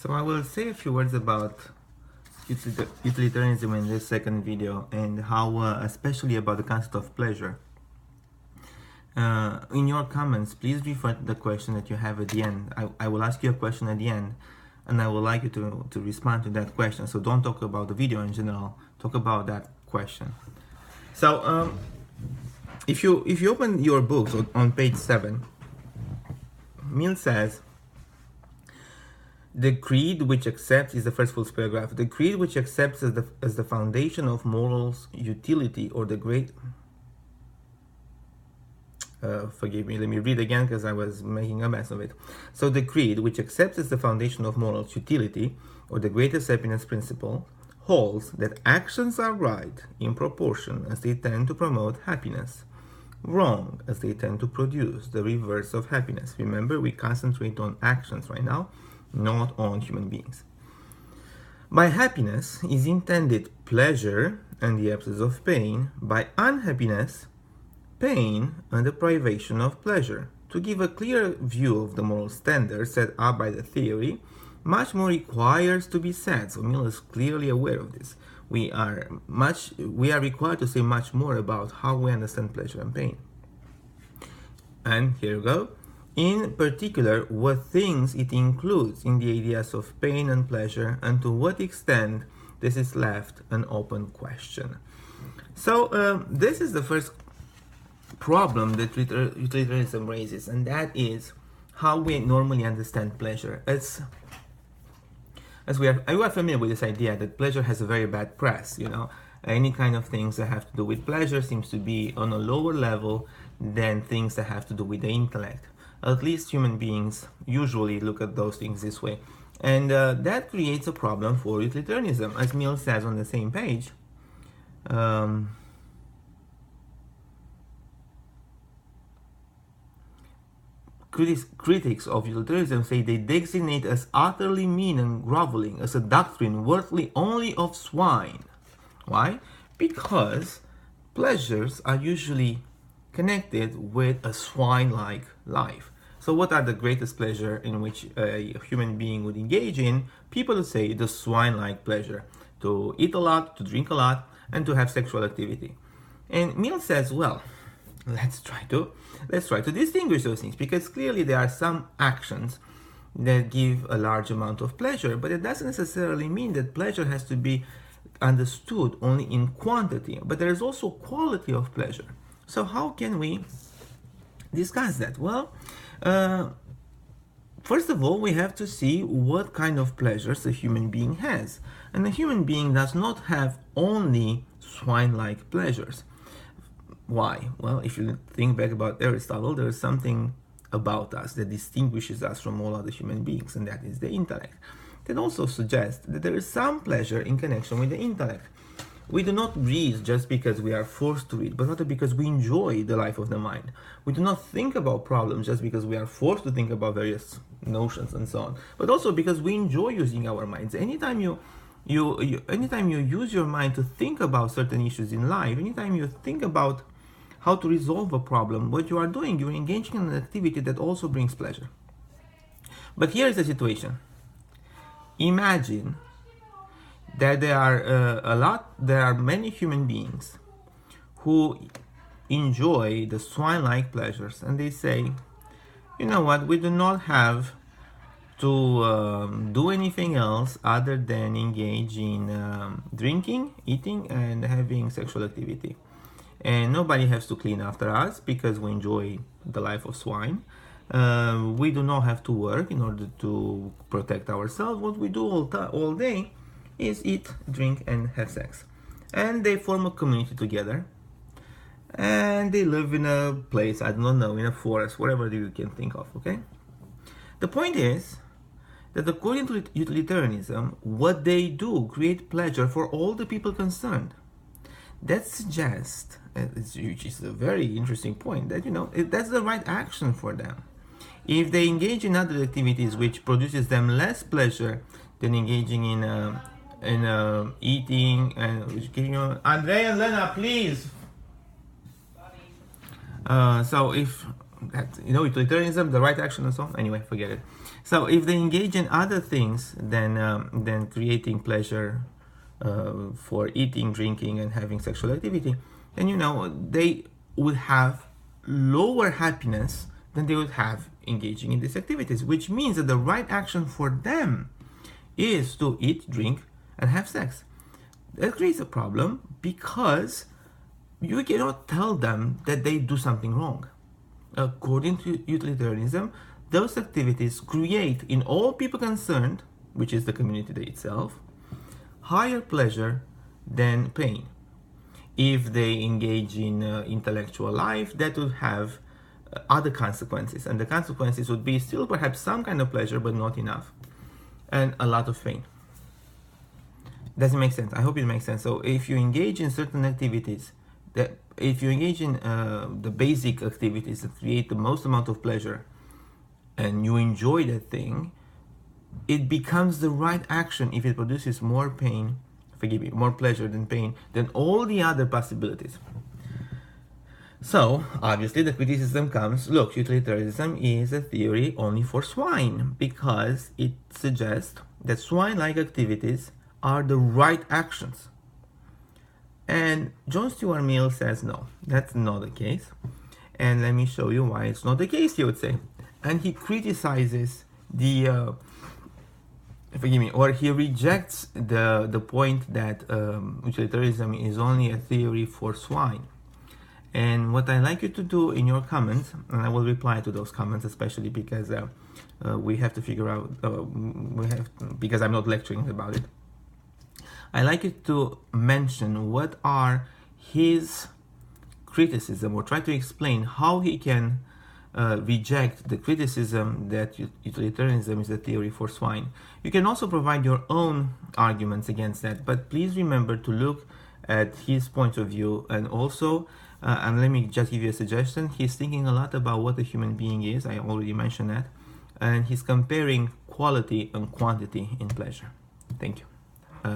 So I will say a few words about utilitarianism in this second video, and how, especially about the concept of pleasure. In your comments, please refer to the question that you have at the end. I will ask you a question at the end, and I would like you to respond to that question. So don't talk about the video in general, talk about that question. So if you open your books on page 7, Mill says, the creed which accepts is the first full paragraph. The creed which accepts as the foundation of morals utility, or the great forgive me, let me read again because I was making a mess of it. So the creed which accepts as the foundation of morals utility, or the greatest happiness principle, holds that actions are right in proportion as they tend to promote happiness, wrong as they tend to produce the reverse of happiness. Remember, we concentrate on actions right now, not on human beings. By happiness is intended pleasure and the absence of pain. By unhappiness, pain and the privation of pleasure. To give a clear view of the moral standards set up by the theory, much more requires to be said. So Mill is clearly aware of this. We are required to say much more about how we understand pleasure and pain. And here we go. In particular, what things it includes in the ideas of pain and pleasure, and to what extent this is left an open question. So this is the first problem that utilitarianism raises, and that is how we normally understand pleasure. You are familiar with this idea that pleasure has a very bad press. Any kind of things that have to do with pleasure seems to be on a lower level than things that have to do with the intellect. At least human beings usually look at those things this way. And that creates a problem for utilitarianism. As Mill says on the same page, critics of utilitarianism say they designate as utterly mean and groveling, as a doctrine worthy only of swine. Why? Because pleasures are usually connected with a swine-like life. So what are the greatest pleasure in which a human being would engage in? People would say the swine-like pleasure, to eat a lot, to drink a lot, and to have sexual activity. And Mill says, well, let's try to distinguish those things, because clearly there are some actions that give a large amount of pleasure, but it doesn't necessarily mean that pleasure has to be understood only in quantity, but there is also quality of pleasure. So how can we discuss that? Well, first of all, we have to see what kind of pleasures a human being has. And a human being does not have only swine-like pleasures. Why? Well, if you think back about Aristotle, there is something about us that distinguishes us from all other human beings, and that is the intellect. That also suggests that there is some pleasure in connection with the intellect. We do not read just because we are forced to read, but rather because we enjoy the life of the mind. We do not think about problems just because we are forced to think about various notions and so on, but also because we enjoy using our minds. Anytime you use your mind to think about certain issues in life, anytime you think about how to resolve a problem, what you are doing, you're engaging in an activity that also brings pleasure. But here is the situation. Imagine that there are many human beings who enjoy the swine-like pleasures, and they say, you know what, we do not have to do anything else other than engage in drinking, eating, and having sexual activity. And nobody has to clean after us because we enjoy the life of swine. We do not have to work in order to protect ourselves. What we do all day is eat, drink, and have sex. And they form a community together. And they live in a place, I don't know, in a forest, whatever you can think of, okay? The point is that according to utilitarianism, what they do create pleasure for all the people concerned. That suggests, which is a very interesting point, that that's the right action for them. If they engage in other activities which produces them less pleasure than engaging in eating and Andre and Lena, please. So if that, utilitarianism, the right action and so on. Anyway, forget it. So if they engage in other things than creating pleasure for eating, drinking, and having sexual activity, then they would have lower happiness than they would have engaging in these activities, which means that the right action for them is to eat, drink, and have sex. That creates a problem because you cannot tell them that they do something wrong. According to utilitarianism, those activities create in all people concerned, which is the community itself, higher pleasure than pain. If they engage in intellectual life, that would have other consequences, and the consequences would be still perhaps some kind of pleasure, but not enough, and a lot of pain. Does it make sense? I hope it makes sense. So if you engage in certain activities, if you engage in the basic activities that create the most amount of pleasure, and you enjoy that thing, it becomes the right action if it produces more pain, forgive me, more pleasure than pain, than all the other possibilities. So, obviously, the criticism comes, look, utilitarianism is a theory only for swine, because it suggests that swine-like activities are the right actions. And John Stuart Mill says, no, that's not the case. And let me show you why it's not the case, he would say. And he criticizes the, he rejects the point that utilitarianism is only a theory for swine. And what I'd like you to do in your comments, and I will reply to those comments, especially because we have to figure out, because I'm not lecturing about it. I'd like you to mention what are his criticism, or try to explain how he can reject the criticism that utilitarianism is a theory for swine. You can also provide your own arguments against that, but please remember to look at his point of view, and also and let me just give you a suggestion. He's thinking a lot about what a human being is. I already mentioned that. And he's comparing quality and quantity in pleasure. Thank you.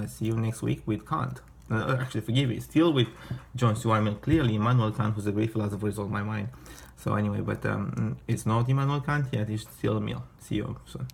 See you next week with Kant. Actually, forgive me, still with John Stuart Mill. Clearly, Immanuel Kant, who's a great philosopher, is on my mind. So anyway, but it's not Immanuel Kant yet, it's still Mill. See you soon.